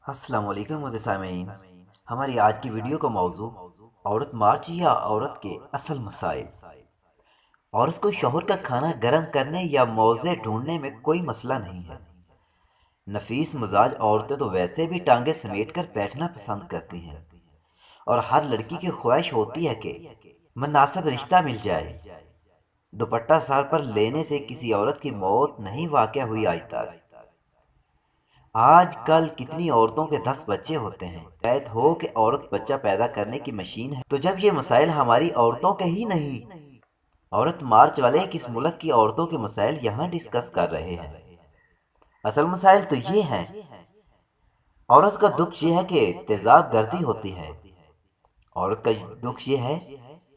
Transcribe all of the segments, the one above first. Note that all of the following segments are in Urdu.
السلام علیکم معزز سامعین، ہماری آج کی ویڈیو کا موضوع عورت مارچ یا عورت کے اصل مسائل۔ عورت کو شوہر کا کھانا گرم کرنے یا موزے ڈھونڈنے میں کوئی مسئلہ نہیں ہے۔ نفیس مزاج عورتیں تو ویسے بھی ٹانگیں سمیٹ کر بیٹھنا پسند کرتی ہیں، اور ہر لڑکی کی خواہش ہوتی ہے کہ مناسب رشتہ مل جائے۔ دوپٹہ سر پر لینے سے کسی عورت کی موت نہیں واقع ہوئی آج تک۔ آج کل کتنی عورتوں کے 10 بچے ہوتے ہیں۔ شاید ہو کہ عورت بچہ پیدا کرنے کی مشین ہے، تو جب یہ مسائل ہماری عورتوں کے ہی نہیں، عورت مارچ والے کس ملک کی عورتوں کے مسائل یہاں ڈسکس کر رہے ہیں۔ اصل مسائل تو یہ ہیں۔ عورت کا دکھ یہ ہے کہ تیزاب گردی ہوتی ہے۔ عورت کا دکھ یہ ہے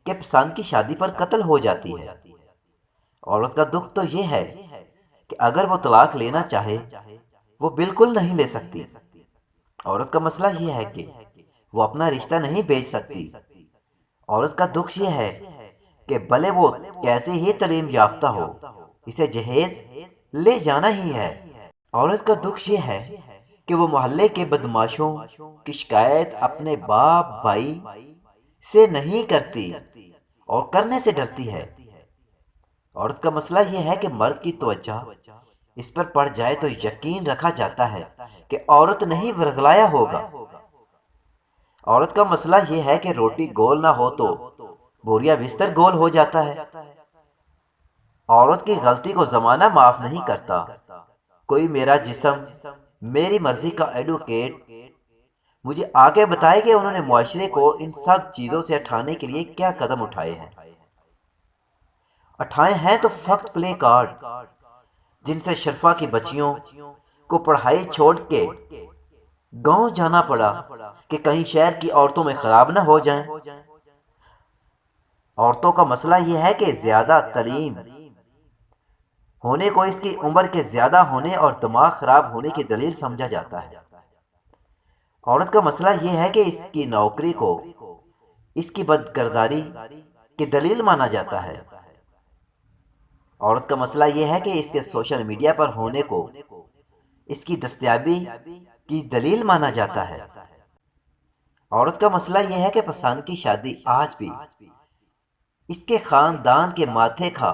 کہ پسند کی شادی پر قتل ہو جاتی ہے۔ عورت کا دکھ تو یہ ہے کہ اگر وہ طلاق لینا چاہے وہ بالکل نہیں لے سکتی۔ عورت کا مسئلہ یہ ہے کہ وہ اپنا رشتہ نہیں بیچ سکتی۔ عورت کا دکھ یہ ہے کہ بھلے وہ کیسے ہی تعلیم یافتہ ہو، اسے جہیز لے جانا ہی ہے۔ عورت کا دکھ یہ ہے کہ وہ محلے کے بدماشوں کی شکایت اپنے باپ بھائی سے نہیں کرتی اور کرنے سے ڈرتی ہے۔ عورت کا مسئلہ یہ ہے کہ مرد کی توجہ اس پر پڑ جائے تو یقین رکھا جاتا ہے کہ عورت نہیں ورغلایا ہوگا۔ عورت کا مسئلہ یہ ہے کہ روٹی گول نہ ہو تو بوریا بستر گول ہو جاتا ہے۔ عورت کی غلطی کو زمانہ معاف نہیں کرتا۔ کوئی میرا جسم میری مرضی کا ایڈوکیٹ مجھے آگے بتائے کہ انہوں نے معاشرے کو ان سب چیزوں سے ہٹانے کے لیے کیا قدم اٹھائے ہیں۔ اٹھائے ہیں تو فقط پلے کارڈ، جن سے شرفا کی بچیوں کو پڑھائی چھوڑ کے گاؤں جانا پڑا کہ کہیں شہر کی عورتوں میں خراب نہ ہو جائیں۔ عورتوں کا مسئلہ یہ ہے کہ زیادہ تعلیم ہونے کو اس کی عمر کے زیادہ ہونے اور دماغ خراب ہونے کی دلیل سمجھا جاتا ہے۔ عورت کا مسئلہ یہ ہے کہ اس کی نوکری کو اس کی بدکرداری کی دلیل مانا جاتا ہے۔ عورت کا مسئلہ یہ ہے کہ اس کے سوشل میڈیا پر ہونے کو اس کی دستیابی کی دلیل مانا جاتا ہے۔ عورت کا مسئلہ یہ ہے کہ پسند کی شادی آج بھی اس کے خاندان کے ماتھے کا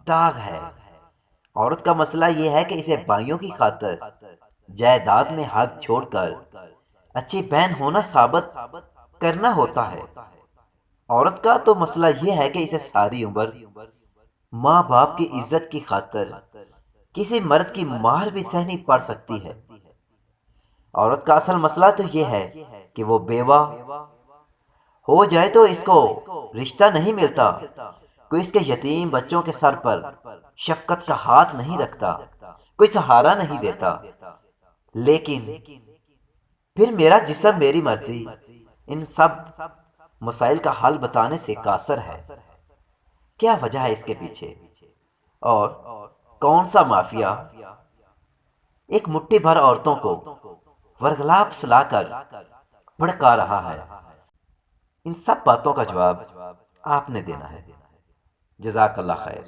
داغ ہے۔ عورت کا مسئلہ یہ ہے کہ اسے بھائیوں کی خاطر جائیداد میں حق چھوڑ کر اچھی بہن ہونا ثابت کرنا ہوتا ہے۔ عورت کا تو مسئلہ یہ ہے کہ اسے ساری عمر ماں باپ کی عزت کی خاطر کسی مرد کی مہر بھی سہنی پڑ سکتی ہے۔ عورت کا اصل مسئلہ تو یہ ہے کہ وہ بیوہ ہو جائے تو اس کو رشتہ نہیں ملتا، کوئی اس کے یتیم بچوں کے سر پر شفقت کا ہاتھ نہیں رکھتا، کوئی سہارا نہیں دیتا۔ لیکن پھر میرا جسم میری مرضی ان سب مسائل کا حل بتانے سے قاصر ہے۔ کیا وجہ ہے اس کے پیچھے، اور کون سا مافیا ایک مٹھی بھر عورتوں کو ورغلا پھسلا کر بھڑکا رہا ہے؟ ان سب باتوں کا جواب آپ نے دینا ہے۔ جزاک اللہ خیر۔